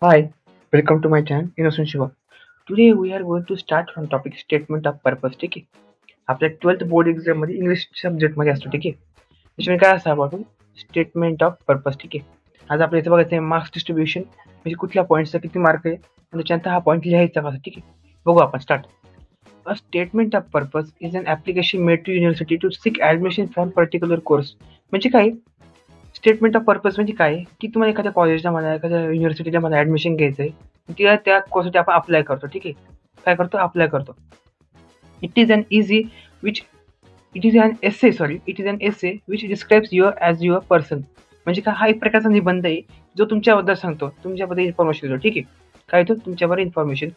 Hi, welcome to my channel Innocent Shiva. Today we are going to start from topic statement of purpose. ठीक आहे. आपल्या 12th board exam मध्ये English subject मध्ये असतो. ठीक आहे. त्याच्यामध्ये काय असतं आपण स्टेटमेंट ऑफ पर्पज. ठीक आहे. आज आपल्या इथे बघायचं आहे मार्क्स डिस्ट्रीब्युशन म्हणजे कुठल्या पॉईंटचा किती मार्क आहे आणि त्याच्यानंतर हा पॉईंट लिहायचा कसा. ठीक आहे. बघू आपण start. A statement of purpose is an application made to university to seek admission for particular course. म्हणजे काय स्टेटमेंट ऑफ पर्पज म्हणजे काय की तुम्हाला एखाद्या कॉलेजला म्हणा एखाद्या युनिव्हर्सिटीला मला ऍडमिशन घ्यायचंय तिला त्या कोर्ससाठी आपण अप्लाय करतो. ठीक आहे. काय करतो अप्लाय करतो. It is an easy which it is an essay sorry it is an essay which describes your as your person. म्हणजे काय हा एक प्रकारचा निबंध आहे जो तुमच्याबद्दल सांगतो तुमच्याबद्दल इन्फॉर्मेशन देतो. ठीक आहे. काय येतो तुमच्याबद्दल इन्फॉर्मेशन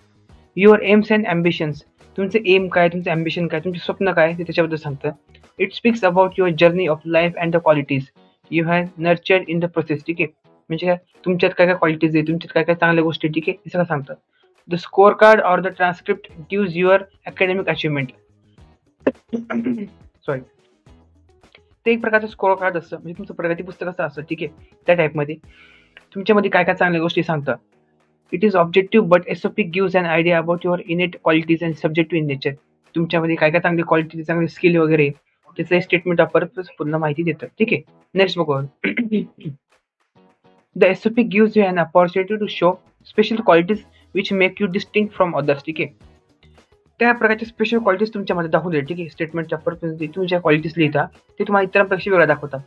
युअर एम्स अँड अँबिशन्स तुमचे एम काय तुमचं अँबिशन काय तुमचे स्वप्न काय ते त्याच्याबद्दल सांगतं. It speaks about your journey of life and the qualities you have nurtured in the process. ठीक आहे. म्हणजे काय तुमच्यात काय काय क्वालिटीज आहे तुमच्यात काय काय चांगल्या गोष्टी. ठीक आहे. हे सगळं सांगतं. The score card or the transcript gives your academic achievement. Sorry ते एक प्रकारचं स्कोर कार्ड असतं म्हणजे तुमचं प्रगती पुस्तक असं असतं. ठीक आहे. त्या टाईपमध्ये तुमच्यामध्ये काय काय चांगल्या गोष्टी सांगतात. It is objective but SOP gives an idea about your innate qualities and subjective in nature. तुमच्यामध्ये काय काय चांगली क्वालिटी चांगले स्किल वगैरे त्याचं स्टेटमेंट ऑफ पर्पज पूर्ण माहिती देतं. ठीक आहे. नेक्स्ट बघू. The SOP gives you an opportunity to show special qualities which make you distinct from others. ठीक आहे. त्या प्रकारच्या स्पेशल क्वालिटीज तुमच्यामध्ये दाखवले. ठीक आहे. स्टेटमेंटच्या पर्पज तुम्ही ज्या क्वालिटीज लिहिता ते तुम्हाला इतरांपेक्षा वेगळ्या दाखवतात.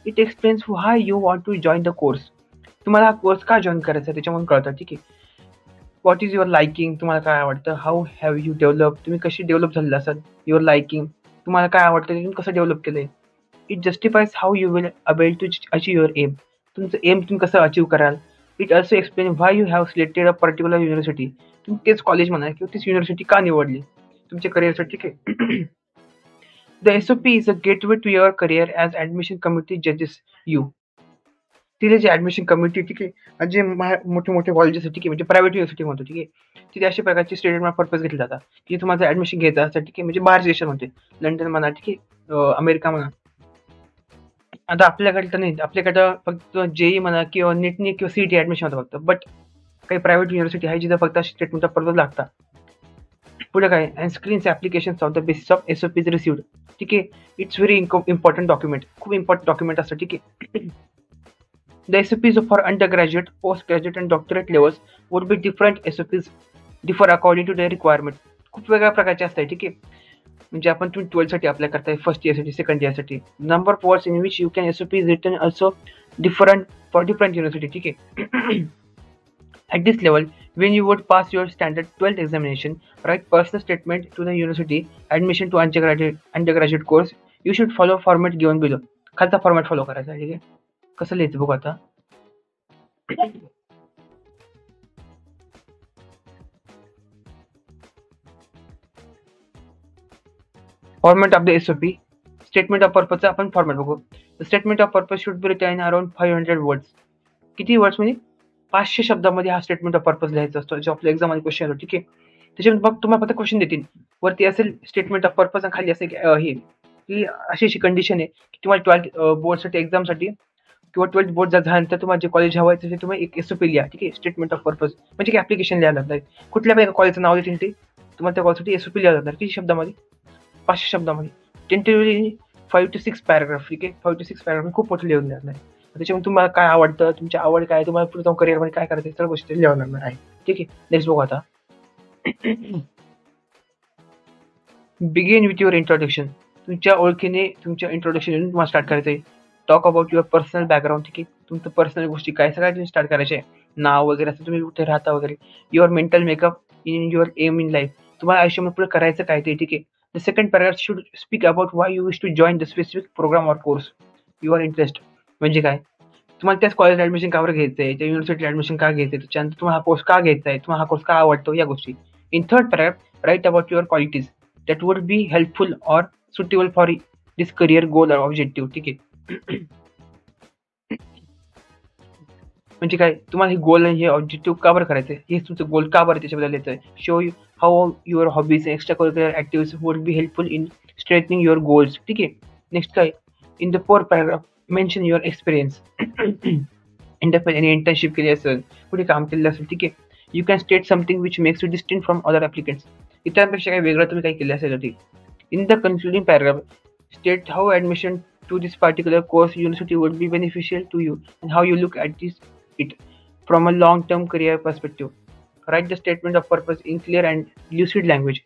It explains why you want to join the course. तुम्हाला हा कोर्स का जॉईन करायचा आहे त्याच्यामधून कळतं. ठीक आहे. व्हॉट इज युअर लाइकिंग तुम्हाला काय आवडतं. हाऊ हॅव यू डेव्हलप तुम्ही कशी डेव्हलप झालेला असाल. युअर लाइकिंग तुम्हाला काय आवडतं तुम्ही कसं डेव्हलप केलंय. It justifies how you will able to achieve your aim तुमचं एम तुम्ही कसं अचीव कराल. It also explain why you have selected a particular university तुम्ही तेच कॉलेज म्हणा किंवा तीच युनिव्हर्सिटी का निवडली तुमच्या करिअरसाठी. ठीक आहे. The SOP is a gateway to your career as admission committee जजेस यू. तिथे जे ॲडमिशन कमिटी. ठीक आहे. आणि जे मोठे मोठे कॉलेजेस ठीक आहे म्हणजे प्रायव्हेट युनिव्हर्सिटी म्हणतो. ठीक आहे. तिथे अशा प्रकारचे स्टेटमेंट पर्पज घेतले जातात की तुम्हाला ॲडमिशन घ्यायचं असतं. ठीक आहे. म्हणजे बाहेरच्या देशामध्ये लंडन म्हणा. ठीक आहे. अमेरिका म्हणा. आता आपल्याकडे तर नाही आपल्याकडं फक्त जेई म्हणा किंवा नेटने किंवा सीईटी ॲडमिशन होतं फक्त. बट काही प्रायव्हेट युनिव्हर्सिटी आहे जिथं फक्त स्टेटमेंट ऑफ पर्पज लागतात. पुढे काय and screens application of the basis of SOPs received. ठीक आहे. इट्स व्हेरी इम्पॉर्टंट डॉक्युमेंट खूप इम्पॉर्टंट डॉक्युमेंट असतं. ठीक आहे. The SOPs for undergraduate, postgraduate and doctorate levels would be different SOPs differ according to their requirement. खूप वेगळ्या प्रकारचे असतात. ठीक आहे. म्हणजे आपण तुम्ही 12th साठी अप्लाय करताय फर्स्ट इयरसाठी सेकंड इयरसाठी number of words in which you can SOP is written also different for different university. ठीक आहे. At this level, when you would pass your standard 12th examination, write personal statement to the university admission to undergraduate course, you should follow format given below. खालचा format follow करायचा. ठीक आहे. कसं लिहायचं बघू आता. Format of the SOP statement of पर्पजचा आपण फॉर्मॅट बघू. The statement of purpose should be written in around 500 words. किती वर्ड्स म्हणजे 500 शब्दामध्ये हा स्टेटमेंट ऑफ पर्पज लिहायचा असतो जो आपल्या एक्झाम मध्ये क्वेश्चन येतो. ठीक आहे. त्याच्यामध्ये मग तुम्हाला फक्त क्वेश्चन देतील वरती असेल स्टेटमेंट ऑफ पर्पज आणि खाली असेल हे की अशी कंडिशन आहे की तुम्हाला 12th बोर्डसाठी एक्झामसाठी किंवा 12th बोर्ड जर झाल्यानंतर तुम्हाला जे कॉलेज हवं आहे त्याचे तुम्ही एक एसओपी लिहा. ठीक आहे. स्टेटमेंट ऑफ पर्पज म्हणजे की ऍप्लिकेशन लिहायला लागणार कुठल्या पण कॉलेजचं नाव देतील ते तुम्हाला त्या कॉलेजसाठी एसओपी लिहायला लागणार किती शब्दामध्ये 500 शब्दामध्ये. टेंटिव्हली 5 to 6 पॅराग्राफ. ठीक आहे. 5 to 6 पॅराग्राफ खूप मोठं लिहून लागणार आहे. त्याच्यामुळे तुम्हाला काय आवडतं तुमची आवड काय तुम्हाला पुढे जाऊन करिअरमध्ये काय करायचं सगळ्या गोष्टी लिहावं लागणार आहे. ठीक आहे. नेक्स्ट बघू आता. बिगिन विथ युअर इंट्रोडक्शन तुमच्या ओळखीने तुमच्या इंट्रोडक्शन तुम्हाला स्टार्ट करायचं आहे. Talk about your personal background. ठीक आहे. तुमचं पर्सनल गोष्टी काय सगळ्या तुम्ही स्टार्ट करायचे आहे. नाव वगैरे असं तुम्ही कुठे राहता वगैरे. Your mental makeup in your aim in life तुम्हाला आयुष्यामध्ये पुढे करायचं काय ते. ठीक आहे. The second paragraph should speak about why you wish to join the specific programme or course your interest. म्हणजे काय तुम्हाला त्याच कॉलेज ऍडमिशन का बरं घ्यायचं आहे त्या युनिव्हर्सिटी ऍडमिशन का घ्यायचं आहे त्याच्यानंतर तुम्हाला हा कोर्स का घ्यायचा आहे तुम्हाला हा कोर्स का आवडतो या गोष्टी. In third paragraph write about your qualities that would be helpful or suitable for this career goal or objective. ठीक आहे. म्हणजे काय तुम्हाला हे गोल आणि हे ऑब्जेक्टिव्ह का बरं करायचं आहे हे तुमचं गोल का बरं त्याच्याबद्दल येतं आहे. Show how your hobbies extra curricular activities would be helpful in strengthening your goals. ठीक आहे. नेक्स्ट काय in the fourth paragraph mention your experience interface any internship केली असेल, कुठे काम केलेलं असेल, ठीक आहे. You can state something which makes you distinct from other applicants. इतरांपेक्षा काही वेगळं तुम्ही काही केलं असेल ठीक. In the concluding paragraph state how admission to this particular course university would be beneficial to you and how you look at it from a long-term career perspective. Write the statement of purpose in clear and lucid language.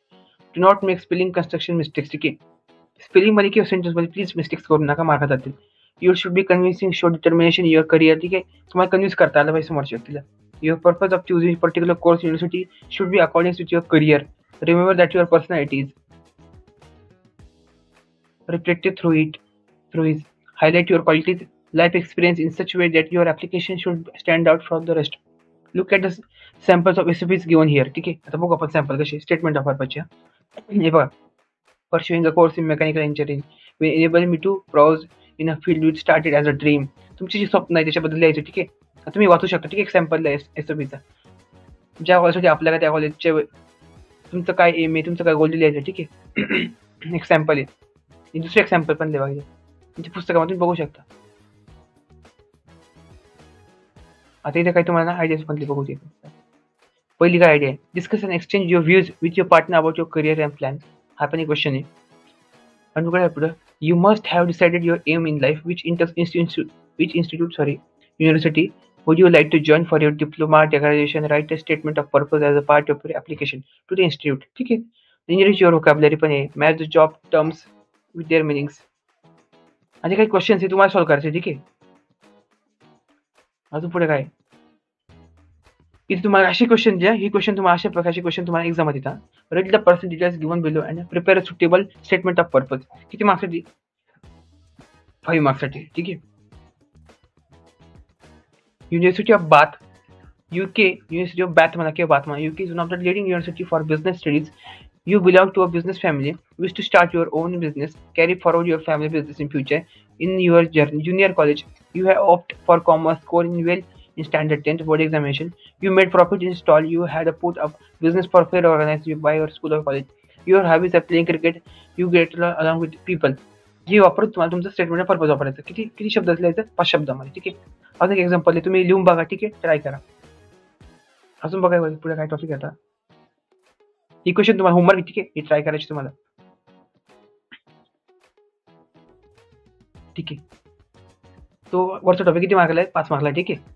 Do not make spelling construction mistakes. ठीक आहे. Spelling मध्ये किंवा sentence मध्ये please mistakes करू नका, mark जातील. You should be convincing show determination your career. ठीक आहे. तुम्हाला कन्व्हिन्स करता आलं पाहिजे समोरच्या व्यक्तीला. Your purpose of चुझिंग particular course university should be according with your career. Remember that your personality is reflected through his. Highlight your qualities, life experience in such a way that your application should stand out from the rest. Look at the samples of SOPs given here. ठीक आहे. आता बघू आपण sample कसे statement of पर्पजच्या. हे बघा, pursuing a course in mechanical engineering will enable me to browse in a field which started as a dream. तुमची जी स्वप्न आहे त्याच्याबद्दल लिहायचं. ठीक आहे. आता तुम्ही वाचू शकता. ठीक आहे. एक सॅम्पल SOPचा ज्या कॉलेजसाठी आपल्याला त्या कॉलेजचे तुमचं काय एम आहे, तुमचं काय गोल लिहायचं. ठीक आहे. एक सॅम्पल आहे. दुसरं एक्झाम्पल पण लिहा म्हणजे पुस्तकामधून बघू शकता. आता इथे काही तुम्हाला आयडियाज पण बघू शकता. पहिली काय आयडिया आहे, discuss and exchange your views with your partner about your career and plan. हा पण एक क्वेश्चन आहे. आणि काय पुढं, you must have decided your aim in life which institute university would you like to join for your diploma graduation. Write a statement of purpose as a part of your application to the institute. ठीक आहे. enrich your vocabulary पण आहे. match the job terms with their meanings. आणि काही questions आहे तुम्हाला solve करायचे. ठीक आहे. अजून पुढे काय, इथे तुम्हाला असे क्वेश्चन द्या. ही क्वेश्चन तुम्हाला अशा प्रकारचे क्वेश्चन तुम्हाला एक्झाम मध्ये येतात. Write the person details given below and prepare a suitable statement of purpose. किती मार्क्ससाठी? 5 मार्क्ससाठी. ठीक आहे. University of bath UK, University of Bath म्हणा किंवा बाथ म्हणा, UK is one of the leading university for business studies. You belong to a business family, wish to start your own business, carry forward your family business in future. In your junior college, you have opted for commerce, scoring well in standard 10th board examination. You made profit in stall. You had a put up business for fair organized by your school or college. Your hobbies are playing cricket. You get along with people. हे वापरून तुम्हाला तुमचं statement of purpose वापरायचं. किती किती शब्दात लिहायचं? 5 शब्दामध्ये. ठीक आहे. अजून एक एक्झाम्पल आहे, तुम्ही लिहून बघा. ठीक आहे. ट्राय करा. अजून बघा पुढे काय टॉपिक आता. ही क्वेश्चन तुम्हाला होमवर्क. ठीक आहे. ही ट्राय करायची तुम्हाला. ठीक आहे. तो वरचा टॉपिक किती मार्कला आहे? 5 मार्कला. ठीक आहे.